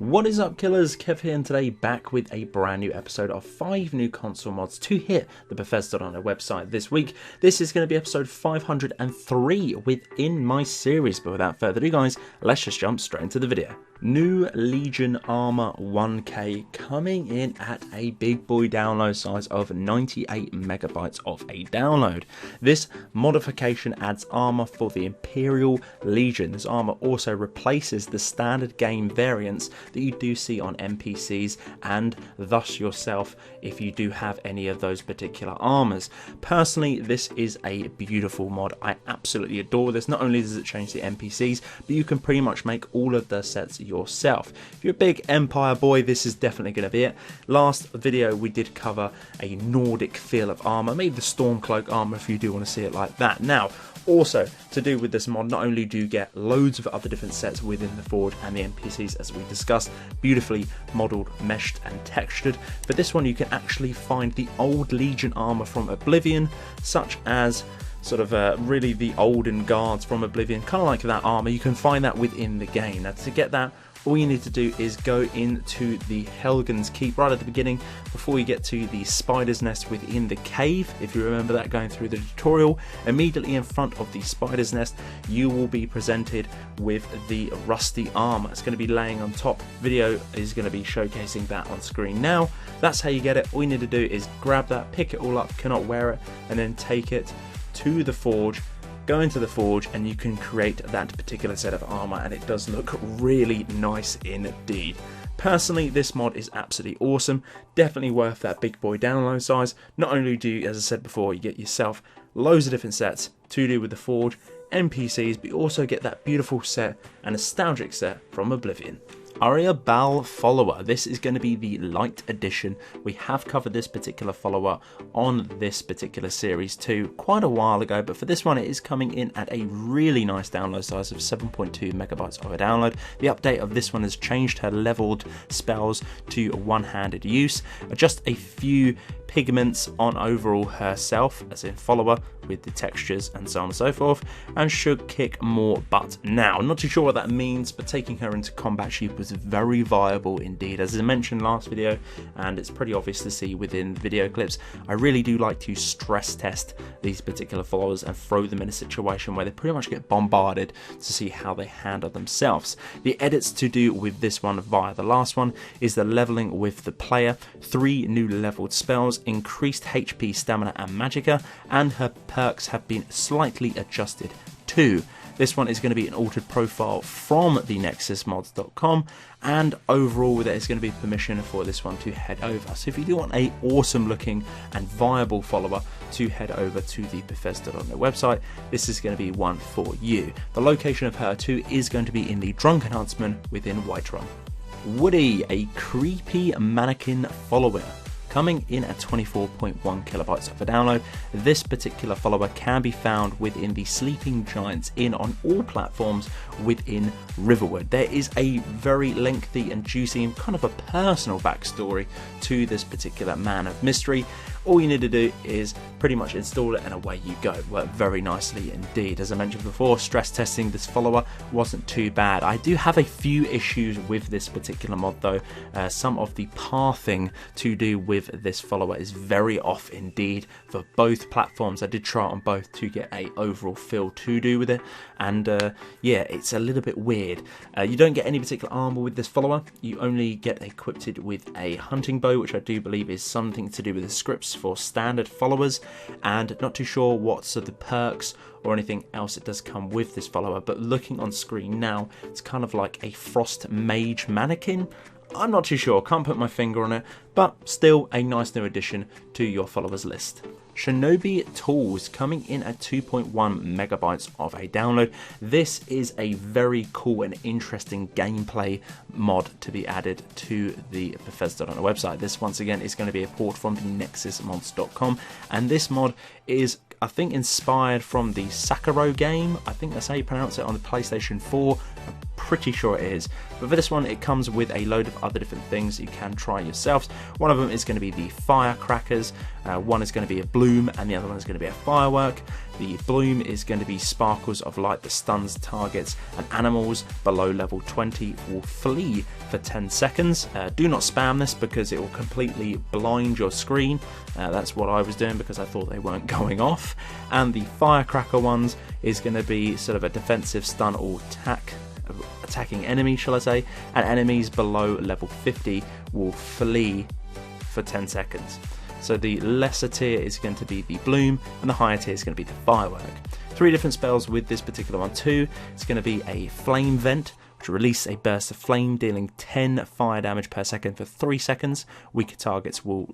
What is up, killers? Kev here, and today back with a brand new episode of 5 new console mods to hit the Bethesda on their website this week. This is going to be episode 503 within my series, but without further ado guys, let's just jump straight into the video. New Legion Armor 1K coming in at a big boy download size of 98 megabytes of a download. This modification adds armor for the Imperial Legion. This armor also replaces the standard game variants that you do see on NPCs and thus yourself if you do have any of those particular armors. Personally, this is a beautiful mod. I absolutely adore this. Not only does it change the NPCs, but you can pretty much make all of the sets yourself. If you're a big Empire boy, this is definitely going to be it. Last video we did cover a Nordic feel of armor, maybe the Stormcloak armor if you do want to see it like that. Now, also to do with this mod, not only do you get loads of other different sets within the Forge and the NPCs as we discussed, beautifully modelled, meshed and textured, but this one you can actually find the old Legion armor from Oblivion, such as sort of really the olden guards from Oblivion, kind of like that armor. You can find that within the game. Now to get that, all you need to do is go into the Helgen's Keep right at the beginning before you get to the spider's nest within the cave. If you remember that going through the tutorial, immediately in front of the spider's nest you will be presented with the rusty armor. It's going to be laying on top. Video is going to be showcasing that on screen now. That's how you get it. All you need to do is grab that, pick it all up, cannot wear it, and then take it to the Forge. Go into the Forge and you can create that particular set of armor, and it does look really nice indeed. Personally, this mod is absolutely awesome, definitely worth that big boy download size. Not only do you, as I said before, you get yourself loads of different sets to do with the Forge, NPCs, but you also get that beautiful set, a nostalgic set from Oblivion. Aria Bal follower. This is going to be the Lite edition. We have covered this particular follower on this particular series too quite a while ago, but for this one it is coming in at a really nice download size of 7.2 megabytes of a download. The update of this one has changed her leveled spells to one-handed use, just a few pigments on overall herself, as in follower, with the textures and so on and so forth, and should kick more butt. Now, I'm not too sure what that means, but taking her into combat she was very viable indeed. As I mentioned last video, and it's pretty obvious to see within the video clips, I really do like to stress test these particular followers and throw them in a situation where they pretty much get bombarded to see how they handle themselves. The edits to do with this one via the last one is the leveling with the player, 3 new leveled spells, increased HP, stamina and magicka, and her perks have been slightly adjusted too. This one is going to be an altered profile from the nexusmods.com, and overall there is going to be permission for this one to head over. So if you do want a awesome looking and viable follower to head over to the Bethesda on their website, this is going to be one for you. The location of her too is going to be in the Drunken Huntsman within Whiterun. Woody, a creepy mannequin follower, coming in at 24.1 kilobytes of a download. This particular follower can be found within the Sleeping Giants Inn on all platforms within Riverwood. There is a very lengthy and juicy and kind of a personal backstory to this particular man of mystery. All you need to do is pretty much install it and away you go. Worked very nicely indeed. As I mentioned before, stress testing this follower wasn't too bad. I do have a few issues with this particular mod though. Some of the pathing to do with this follower is very off indeed for both platforms. I did try it on both to get a overall feel to do with it, and yeah, it's a little bit weird. You don't get any particular armor with this follower. You only get equipped with a hunting bow, which I do believe is something to do with the scripts for standard followers, and not too sure what's the perks or anything else that does come with this follower, but looking on screen now it's kind of like a frost mage mannequin. I'm not too sure, can't put my finger on it, but still a nice new addition to your followers list. Shinobi Tools coming in at 2.1 megabytes of a download. This is a very cool and interesting gameplay mod to be added to the Bethesda on the website. This once again is going to be a port from the nexusmods.com, and this mod is, I think, inspired from the Sakura game. I think that's how you pronounce it on the PlayStation 4. I'm pretty sure it is. But for this one, it comes with a load of other different things you can try yourselves. One of them is going to be the firecrackers, one is going to be a bloom, and the other one is going to be a firework. The bloom is going to be sparkles of light that stuns targets, and animals below level 20 will flee for 10 seconds. Do not spam this because it will completely blind your screen. That's what I was doing because I thought they weren't going off. And the firecracker ones is going to be sort of a defensive stun or attacking enemy, shall I say, and enemies below level 50 will flee for 10 seconds. So the lesser tier is going to be the bloom, and the higher tier is going to be the firework. 3 different spells with this particular one too. It's going to be a flame vent, which release a burst of flame dealing 10 fire damage per second for 3 seconds. Weaker targets will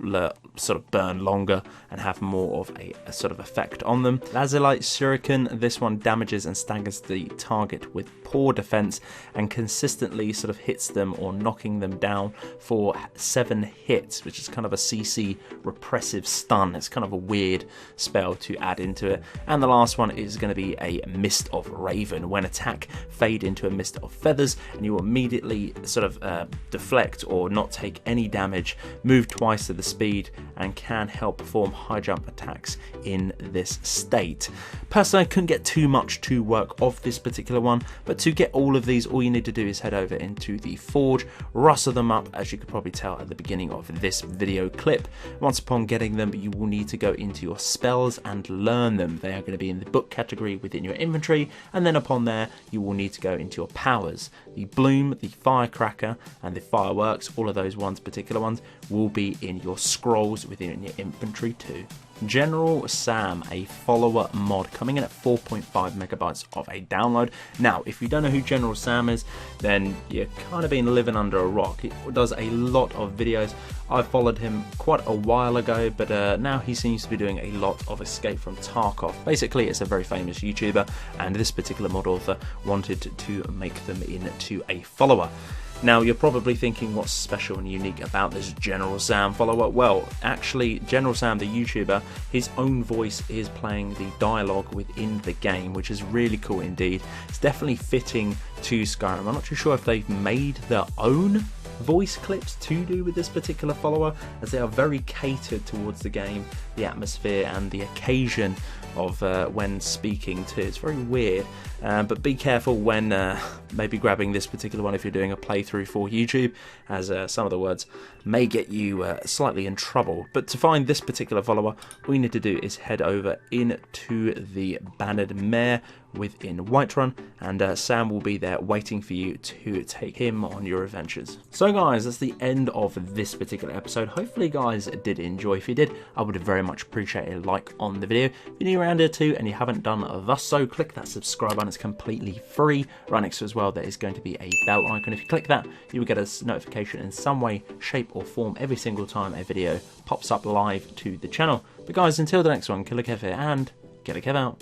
sort of burn longer and have more of a sort of effect on them. Lazulite Shuriken, this one damages and staggers the target with poor defense and consistently sort of hits them or knocking them down for 7 hits, which is kind of a CC repressive stun. It's kind of a weird spell to add into it. And the last one is going to be a Mist of Raven. When attack, fade into a mist of feathers, and you will immediately sort of deflect or not take any damage, move twice to the speed, and can help perform high jump attacks in this state. Personally, I couldn't get too much to work off this particular one, but to get all of these, all you need to do is head over into the Forge, rustle them up, as you could probably tell at the beginning of this video clip. Once upon getting them, you will need to go into your spells and learn them. They are going to be in the book category within your inventory, and then upon there, you will need to go into your powers. The bloom, the firecracker, and the fireworks, all of those particular ones, will be in your scrolls within your inventory too. General Sam, a follower mod, coming in at 4.5 megabytes of a download. Now, if you don't know who General Sam is, then you're kind of been living under a rock. He does a lot of videos. I followed him quite a while ago, but now he seems to be doing a lot of Escape from Tarkov. Basically, it's a very famous YouTuber, and this particular mod author wanted to make them into a follower. Now, you're probably thinking, what's special and unique about this General Sam follower? Well, actually, General Sam, the YouTuber, his own voice is playing the dialogue within the game, which is really cool indeed. It's definitely fitting to Skyrim. I'm not too sure if they've made their own voice clips to do with this particular follower, as they are very catered towards the game, the atmosphere, and the occasion of when speaking too. It's very weird, but be careful when maybe grabbing this particular one if you're doing a playthrough for YouTube, as some of the words may get you slightly in trouble. But to find this particular follower, all you need to do is head over into the Bannered Mare within Whiterun, and Sam will be there waiting for you to take him on your adventures. So guys, that's the end of this particular episode. Hopefully you guys did enjoy. If you did, I would very much appreciate a like on the video. If you're new around here too and you haven't done thus so, click that subscribe button. It's completely free. Right next to it as well, there is going to be a bell icon. If you click that, you will get a notification in some way, shape or form every single time a video pops up live to the channel. But guys, until the next one, Killerkev here, and Killerkev out.